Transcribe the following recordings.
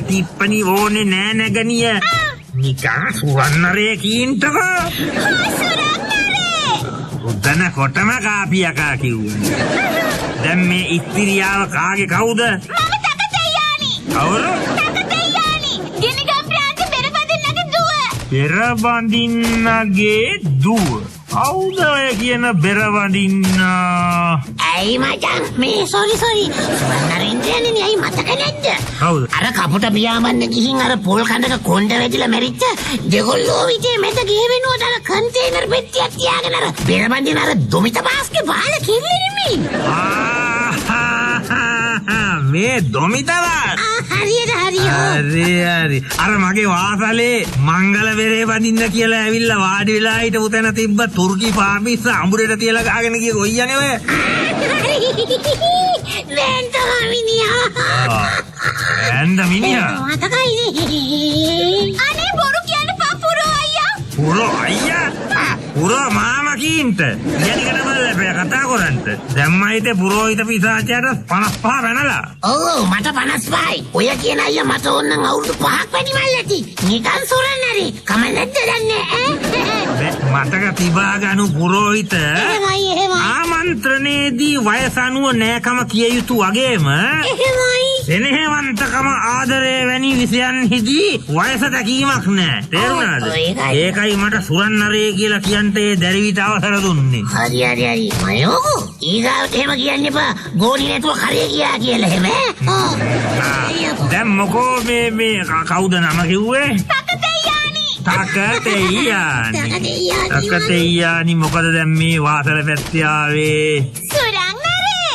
තිප්පනි ඕනේ නෑ නැගනිය. නිකන් සුවන්නරේ කීන්ටකෝ. උදන කොටම කාපියකා කිව්වා. දැන් මේ ඉස්තිරියාව කාගේ කවුද? මම තකතෙයානි. කවුද? තකතෙයානි. ගිනිගම් ප්‍රාන්ත පෙරබඳින්නගේ දුව. පෙරබඳින්නගේ දුව. කවුද ඔය කියන පෙරබඳින්න? ඇයි මචං මේ සෝරි සුවන්නරින්ද්‍රයනේ ඇයි මතක නැද්ද? කවුද? අර කපුට පියාඹන්න ගිහින් අර පොල් කඳක කොණ්ඩ වැදිලා මැරිච්ච දෙගොල්ලෝ විදිහේ මෙත ගිහ වෙනුවට අර කන්ටේනර් පෙට්ටියක් තියාගෙන අර පෙරබඳින අර දොමිත බාස්ගේ බාල කිල්ලෙන්නේ මේ දොමිතවා හරියට හරි. අර මගේ වාසලේ මංගල වෙරේ වදින්න කියලා ඇවිල්ලා වාඩි වෙලා හිටපු තැන තිබ්බ තුර්කි පාපිස්ස අඹුරේට තියලා ගහගෙන ගිය කොයියනේ ඔය. දැන් තමයි මිනිහා. ඇන්ද මිනිහා. මතකයිනේ. අනේ බොරු කියන්න පපුරෝ අයියා. පුරෝ අයියා. පුරෝ මාමා කීන්ට. යනිකට බලපෑ කතා කරන්ට. දැම්මයිද පුරෝහිත පිසාචයට 55 වෙනලා. ඔව් මට 55යි. ඔය කියන අයියා මට ඕනනම් අවුරුදු 5ක් වැඩිමල් ඇති. නිකන් සොරන්නරි. කමන්නද දන්නේ ඈ. මතක තිබා ගනු පුරෝහිත. එහෙමයි. ආමන්ත්‍රණයේදී වයස අනුව නෑකම කිය යුතු වගේම එහෙමයි. සෙනෙහවන්තකම ආදරය වැනි විෂයන්හිදී වයස දැකීමක් නෑ. තේරුණාද? ඒකයි මට සුරන්නරේ කියලා කියන්ට ඒ දැරිවිට අවසර දුන්නේ. හරි. මයෝ ඊගාවට එහෙම කියන්න එපා. ගෝණි නැතුව කරේ ගියා කියලා එහෙම. දැන් මොකෝ මේ කවුද නම කිව්වේ? තකතෙයානි මොකද දැන් මේ වාසල පැත්තේ ආවේ? සුරංගරේ.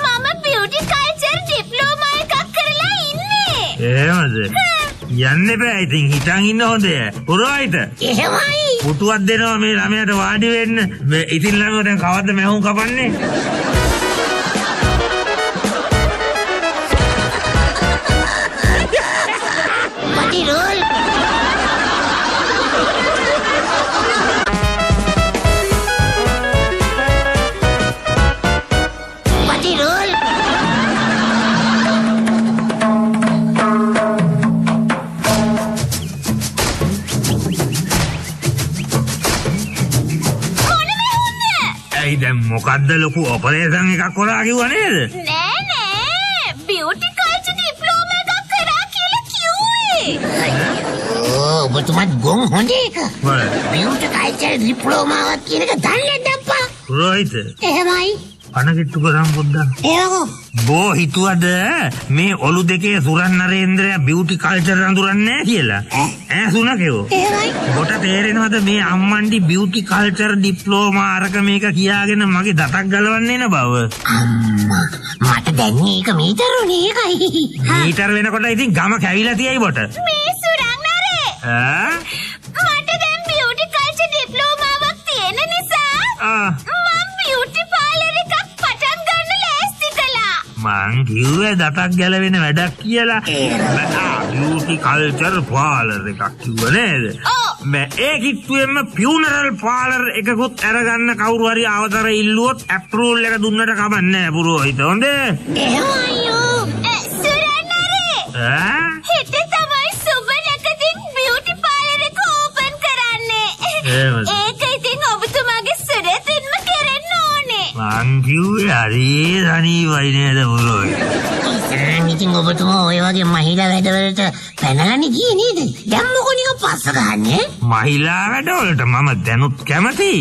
මම බියුටි කල්චර් ඩිප්ලෝමා එකක් කරලා ඉන්නේ. එහෙමද? යන්න බෑ ඉතින් හිතන් ඉන්න හොඳේ. පුරෝහිත. එහෙමයි. පුටුවක් දෙනවා මේ ළමයාට වාඩි වෙන්න. ඉතින් ළමයා දැන් කවද්ද මැහුම් කපන්නේ? පටිරෝල්. දැන් මොකද්ද ලොකු ඔපරේෂන් එකක් කරා කිව්වා නේද? නෑ බියුටි කල්චර් ඩිප්ලෝමා එකක් කරා කියලා කිව්වේ. ඔබතුමත් ගොන් හොඳ එක. බියුටි කල්චර් ඩිප්ලෝමාවක් කියන එක දන්නේ නැද්දප්පා? රෝහිත. එහෙමයි. අනකිට්ටු කරන් පොඩ්ඩක්. ඒකෝ. බෝ හිතුවද මේ ඔලු දෙකේ සුරන්නරේන්ද්‍රයා බියුටි කල්චර් අඳුරන්නේ නැහැ කියලා? සුනකයෝ. එහෙමයි. කොට තේරෙනවද මේ අම්මන්ඩි බියුටි කල්චර් ඩිප්ලෝමා අරක මේක කියාගෙන මගේ දතක් ගලවන්නේ නැ බව. අම්මා මට දැන්නේ ඒක මීටරුනේ ඒකයි. මීටර වෙනකොට ඉතින් ගම කැවිලා තියයි බොට. මේ සුරංගරේ. මට දැන් බියුටි කල්චර් ඩිප්ලෝමාවක් තියෙන නිසා මම බියුටි පාලර් එකක් පටන් ගන්න ලෑස්ති කළා. මං කිව්වේ දතක් ගැලවෙන වැඩක් කියලා. බියුටි කල්චර් පාලර් එකක් කිව්ව නේද? ඒ කිට්ටුවෙම පියුනරල් පාලර් එකකුත් අරගන්න කවුරු හරි අවතර ඉල්ලුවොත් ඇප්‍රූවල් එක දුන්නට කමක් නැහැ පුරෝහිත. හොඳේ? එහෙමයියෝ. සුරන්නරේ. හෙට තමයි සුබ නැකතින් බියුටි පාලර් එක ඕපන් කරන්නේ. ඒක ඉතින් ඔබතුමාගේ සුරතින්ම කරන්න ඕනේ. මං කිව්වේ හරි සනීපයි නේද පුරෝහිත? ඉතින් ඔබතුමා ඔය වගේ මහිලා වැඩවලට පැනලානේ ගියේ නේද? දැන් මොකෝ නිකන් පස්ස ගහන්නේ? මහිලා වැඩවලට මම දැනුත් කැමතියි.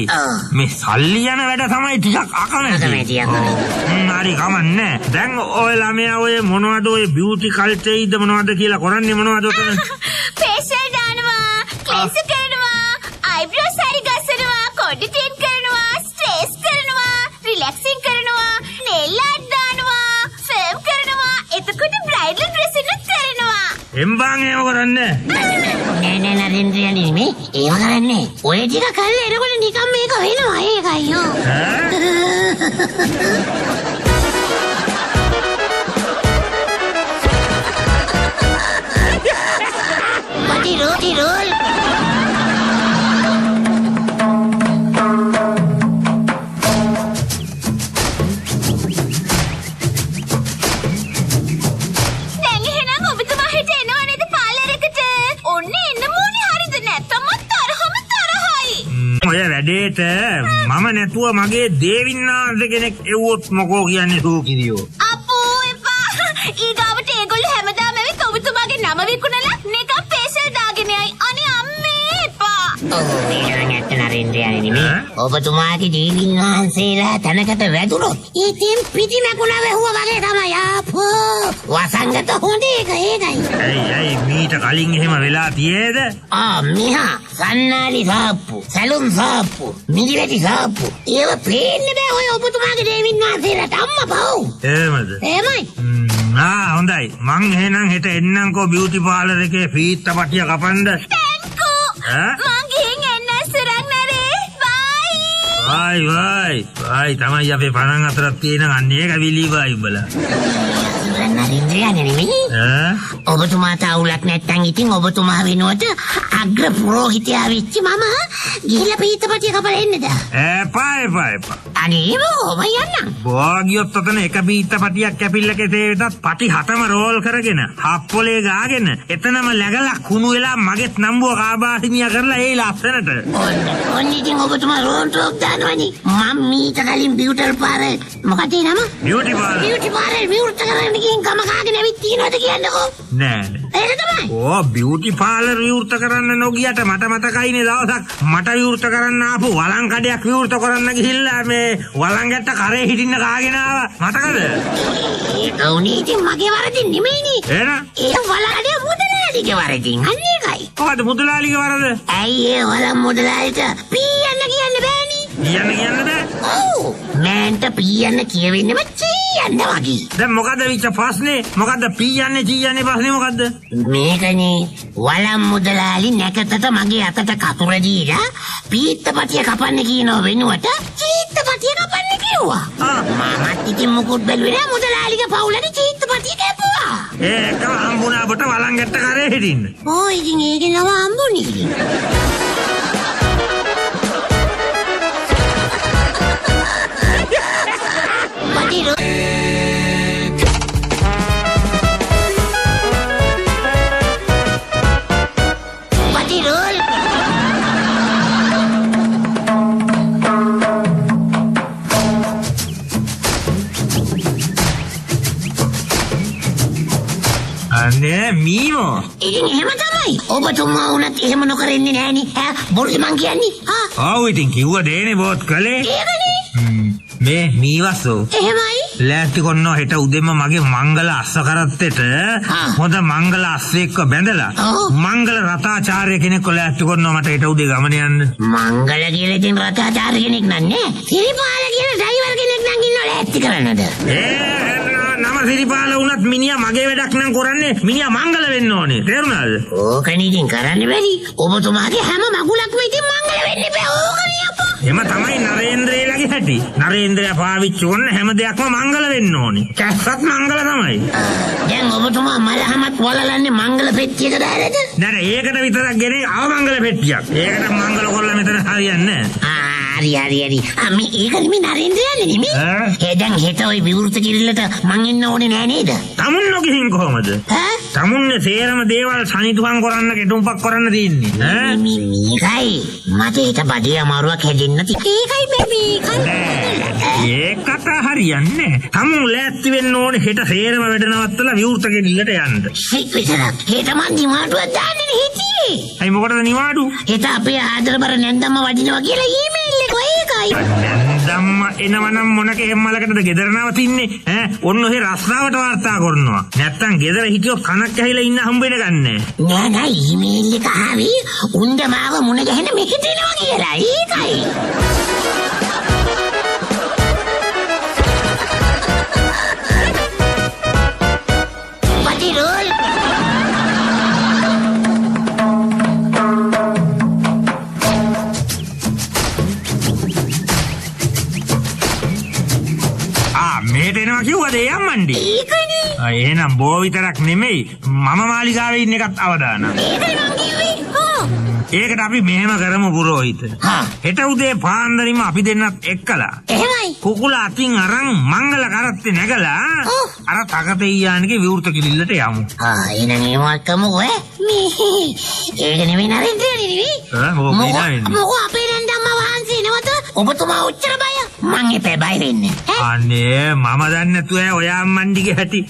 මේ සල්ලි යන වැඩ තමයි ටිකක් අකමැති. හරි කමන්නේ. දැන් ඔය ළමයා ඔය මොනවද ඔය බියුටි කල්චර්යිද මොනවද කියලා කරන්නේ මොනවද ඔතන? ෆේෂියල් දානවා, ක්ලීන්සර් කරනවා, අයිබ්‍රෝස් හරි ගස්සනවා, කොඩි ටේන් කරනවා, ස්ට්‍රේස් කරනවා, රිලැක්සින් කරනවා, නෙල් ආර්ට් දානවා, ෆර්ම් කරනවා. එතකොට බ්‍රයිඩල් ඩ්‍රෙසින් උත් කරනවා. එම්බාන් ඒව කරන්නේ? නෑ නරින්ද්‍රයනි මේ ඒව කරන්නේ. ඔය ටික කරලා එනකොට නිකන් මේක වෙනවා ඒකයියෝ. පටිරෝල්. දැන් එහෙනම් ඔබතුමා හිට එන්න වැඩේට මම නැතුව මගේ දේවින්නාන්ද කෙනෙක් එව්වොත් මොකෝ කියන්නේ සූකිරියෝ. අපෝ එපා. ඊගාවට ඒගොල්ලෝ හැමදාම ඇවිත් ඔබතුමාගේ නම විකුණලා නිකන් පේසල් දාගෙන යයි. අනේ අම්මේ එපා. නැත්ත නරේන්ද්‍රයානේ නෙමෙයි. ඔබතුමාගේ ජීවින් වහන්සේලා තැනකට වැදුනොත් ඉතින් පිටි මැකුණ වැහුවා වගේ තමයි ආපෝ. වසංගත හොඳ ඒකයි. ඇයි මීට කලින් එහෙම වෙලා තියේද? මිහා සන්නාලි සාප්පු, සැලුම් සාප්පු, මිදිවැටි සාප්පු. ඒව පේන්න බෑ ඔය ඔබතුමාගේ ජීවින් වහන්සේලාට අම්මා පව්. එහෙමද? එහෙමයි. හොඳයි. මං එහෙනම් හෙට එන්නම්කෝ බියුටි පාර්ලර් එකේ ෆීත් පටිය කපන්න. තැන්කෝ. මං ගිහින් එන්න සුරං නරේ. බයි තමයි අපේ පණන් අතරක් තියෙන අන්න ඒක විලිවයි උඹලා. නරේන්ද්‍රයානේ නෙමෙයි. ඔබතුමා තවුලක් නැත්තම් ඉතින් ඔබතුමා වෙනුවට අග්‍ර පුරෝහිතයා වෙච්ච මම ගිහිල්ලා පීතපටිය කපලා එන්නද? එපා. අනේ මොකම යන්නම්. බෝගියොත් ඔතන එක පීතපටියක් කැපිල්ල කෙසේ වෙතත් පටි 6ම රෝල් කරගෙන හප්පොලේ ගාගෙන එතනම läගලා කුණු වෙලා මගෙත් නම්බුව කාබාහිමියා කරලා ඒ ලස්සනට. ඔන්න ඉතින් ඔබතුමා රෝන් ටෝක් දානවනේ. මම මීට කලින් බියුටල් පාරේ මොකද ඒ නම? බියුටි පාරේ විවෘත කරන්න ගිහින් ගම කාගෙන ඇවිත් තියනවද කියන්නකෝ. නෑ. ඒක තමයි. බියුටි පාර්ලර් විවෘත කරන්න නොගියට මට මතකයිනේ දවසක් මට විවෘත කරන්න ආපු වළං කඩයක් විවෘත කරන්න ගිහිල්ලා මේ වළංගැට කරේ හිටින්න කාගෙන ආවා. මතකද? ඒක උනේ ඉතින් මගේ වරදින් නෙමෙයිනේ. එහෙනම් ඒ වළංගඩේ මුදලාලිගේ වරදින්. අන්න ඒකයි. කොහොමද මුදලාලිගේ වරද? ඇයි ඒ වළං මුදලාලිට පීයන්න කියන්න බෑනේ. කියන්න බෑ. ඔව්. මෑන්ට පීයන්න කියවෙන්නම චීයන්න වගේ. දැන් මොකද විච ප්‍රශ්නේ? මොකද්ද පීයන්නේ චීයන්නේ ප්‍රශ්නේ මොකද්ද? මේකනේ වළං මුදලාලි නැකතට මගේ අතට කතුර දීලා පීත්තපටිය කපන්න කියනව වෙනුවට චීත්තපටිය කපන්න කිව්වා. මමත් ඉතින් මුකුත් බැලුවේ නෑ මුදලාලිගේ පවුලට චීත්තපටිය කැපුවා. ඒක හම්බුණා බට වළංගැට කරේ හිටින්න. ඕ ඉතින් ඒකේ නම හම්බුනේ. අනේ මීමෝ. ඉතින් එහෙම තමයි. ඔබතුමා උනත් එහෙම නොකර ඉන්නේ නෑනේ. බොරුද මං කියන්නේ? ඔව් ඉතින් කිව්ව දේනේ බෝත් කලේ. ඒකනේ. මේ මීවස්සෝ. එහෙමයි. ලෑස්ති කොන්නෝ හෙට උදෙම මගේ මංගල අස්ස කරත්තෙට හොඳ මංගල අස්සෙක්ව බැඳලා මංගල රතාචාර්ය කෙනෙක්ව ලෑස්ති කොන්නෝ මට හෙට උදේ ගමන යන්න. මංගල කියලා ඉතින් රතාචාර්ය කෙනෙක් නන්නේ. සිරිපාල කියලා ඩ්‍රයිවර් කෙනෙක් නම් ඉන්නව ලෑස්ති කරන්නද? නම සිරිපාල වුණත් මිනිහා මගේ වැඩක් නම් කරන්නේ මිනිහා මංගල වෙන්න ඕනේ. තේරුණාද? ඕකනේ ඉතින් කරන්න බැරි. ඔබතුමාගේ හැම මගුලක්ම ඉතින් මංගල වෙන්න බෑ. ඕකනේ අප්පා. එම තමයි නරේන්ද්‍රයාගේ හැටි. නරේන්ද්‍රයා පාවිච්චි කරන හැම දෙයක්ම මංගල වෙන්න ඕනේ. කැස්සත් මංගල තමයි. දැන් ඔබතුමා මලහමත් වලලන්නේ මංගල පෙට්ටියක දාලාද? නෑ ඒකට විතරක් ගෙනේ අවමංගල පෙට්ටියක්. ඒකට මංගල කරලා මෙතන හරියන්නේ නෑ. හරි. මේ ඒක නෙමෙයි නරේන්ද්‍රයානේ නෙමෙයි. දැන් හෙට ওই විවෘත කිරිල්ලට මං ඉන්න ඕනේ නෑ නේද? තමුන් නොගිහින් කොහමද? තමුන්නේ සේරම දේවල් සනිටුහන් කරන්න කෙටුම්පක් කරන්න තියෙන්නේ. මේකයි මට හිත බඩේ අමාරුවක් හැදෙන්න ඒකයි බේබි. ඒකට හරියන්නේ. තමුන් ලෑස්ති වෙන්න ඕනේ හෙට සේරම වැඩ නවත්තලා විවෘත කිරිල්ලට යන්න. විතරක් හෙට මං නිවාඩුවක් දාන්නේ හිටියේ. අයි මොකටද නිවාඩු? හෙට අපේ ආදරබර නැන්දම්ම වඩිනවා කියලා ඊමේල් එක ඒකයි. නැන්දම්ම එනවනම් මොනක එම්මලකටද ගෙදර නවතින්නේ? ඔන්න ඔහේ රස්නාවට වාර්තා කරනවා. නැත්තම් ගෙදර හිටියොත් කනක් ඇහිලා ඉන්න හම්බ වෙන ගන්නෑ. නෑ ඊමේල් එක ආවි උණ්ඩ මාව මුණ ගැහෙන මෙහෙට එනවා කියලා. ඒකයි. මේට එනවා කිව්වද ඒ අම්මන්ඩි? ඒකනේ. එහෙනම් බෝ විතරක් නෙමෙයි මම මාලිගාවේ ඉන්න එකත් අවදානම්. ඒකයි මං කිව්වේ. ඒකට අපි මෙහෙම කරමු පුරෝහිත. හෙට උදේ පාන්දරින්ම අපි දෙන්නත් එක්කලා එහෙමයි. කුකුල අතින් අරන් මංගල කරත්තේ නැගලා අර තකතෙයියානිගේ විවෘත කිරිල්ලට යමු. එහෙනම් ඒවත් කමුකෝ මේ ඒක නෙමෙයි නරේන්ද්‍රයා නෙමෙයි. මොකෝ අපේ නන්දම්ම වහන්සේ නවත ඔබතුමා උච්චර බය. මං එපේ බය වෙන්නේ. අනේ මම දන්නේ නැතුව ඔයා මණ්ඩිගේ හැටි.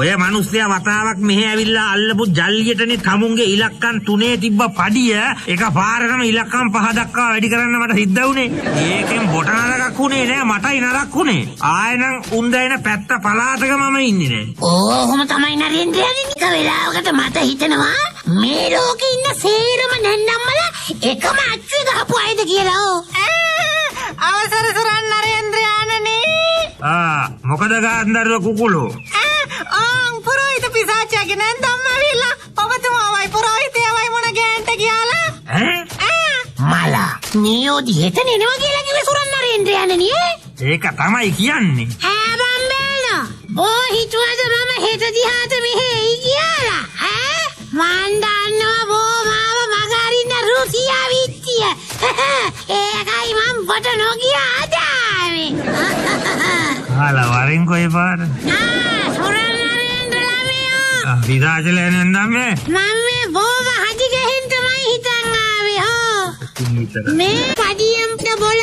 ඔය මිනිස්සයා වතාවක් මෙහෙ ඇවිල්ලා අල්ලපු ජල්ලියටනේ තමුන්ගේ ඉලක්කම් 3 තිබ්බ පඩිය එක පාරටම ඉලක්කම් 5 දක්වා වැඩි කරන්න මට සිද්ධ වුණේ. ඒකෙන් බොට නරකක් උනේ නෑ මටයි නරක් උනේ. ආයෙනම් උන්දයින පැත්ත පලාතක මම ඉන්නේ නෑ. ඔහොම තමයි නරේන්ද්‍රයානි. එක වෙලාවකට මට හිතෙනවා මේ ලෝකේ ඉන්න සේරම නන්නම්මලා එකම අච්චුවේ ගහපු අයද කියලා. අවසර සරන් නරේන්ද්‍රයානනේ. මොකද ගාන්දර කුකුලෝ? පුරෝහිත පිසාචයාගේ නන්දම්ම ඇවිල්ලා ඔබතුමාවයි පුරෝහිතයවයි මොන ගෑන්ට කියලා. මලා නියෝදි හෙටන එනවා කියලා කිව්වේ සුරන් නරේන්ද්‍රයානනි. ඒක තමයි කියන්නේ. බම්බේනෝ බෝ හිතුවද මම හෙට දිහාට මෙහෙ එයි කියලා? මන් දන්නවා බෝ මාව මගහරින්න රුසියා විත්තිය. ඒකයි මම බොට නොගිය ආදාමේ. හාලා වරින් කොයි පාර? සුරන් නරේන්ද්‍ර ළමයා. විදාචලේ නන්දම්මේ. මම මේ බෝව හදි ගහින් තමයි හිතන් ආවේ හෝ. මේ පඩියම්ට බොල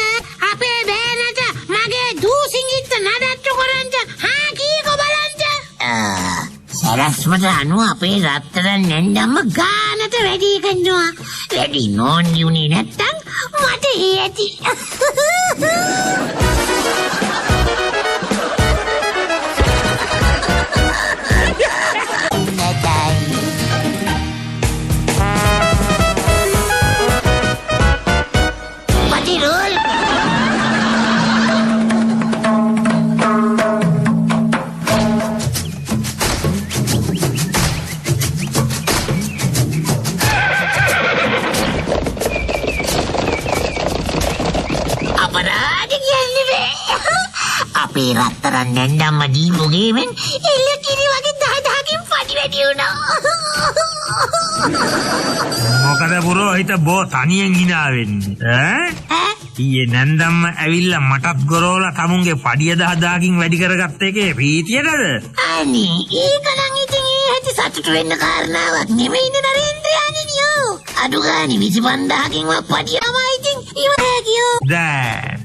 අපේ බෑනට මගේ දූසිංගිත්ත නඩත්තු කරන්ට හා කීකෝ බලන්ට. සරස්මට අනුව අපේ රත්තරන් නැන්දම්ම ගානට වැඩි කරනවා. වැඩි නෝන්දි උනේ නැත්තම් මට ඇති. අපේ රත්තරන් නැන්දම්ම දීපු ගේමෙන් එල්ල කිරි වගේ 10,000කින් පඩි වැඩි වුණා. මොකද පුරෝහිත බෝ තනියෙන් hina වෙන්නේ? ඊයේ නන්දම්ම ඇවිල්ලා මටත් ගොරෝලා තමුන්ගේ පඩිය 10,000කින් වැඩි කරගත්ත එකේ ප්‍රීතියටද? අනේ ඒක නම් ඉතින් ඒ හැටි සතුටු වෙන්න කාරණාවක් නෙමෙයිනේ නරේන්ද්‍රයානියෝ. අඩු ගානේ 25,000කින් වත් පඩිය තමයි ඉතින් ඉවරයි කියෝ. දැන්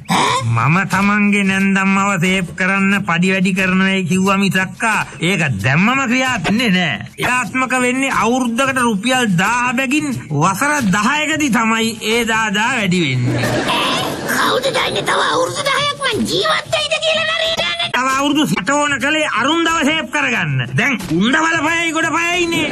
මම තමන්ගේ නැන්දම්මව සේව් කරන්න පඩි වැඩි කරනවයි කිව්වා මිසක්කා ඒක දැම්මම ක්‍රියාත්මක නෑ. ක්‍රියාත්මක වෙන්නේ අවුරුද්දකට රුපියල් 1000 බැගින් වසර 10කදී තමයි ඒ 1000 වැඩි වෙන්නේ. කවුද දන්නේ තව අවුරුදු 10ක් මං ජීවත් වෙයිද කියලා නරේන්ද්‍රයානට. තව අවුරුදු 7 ඕන කලේ අරුන්දව සේව් කරගන්න. දැන් උණ්ඩ බලපයයි ගොඩ පයයිනේ.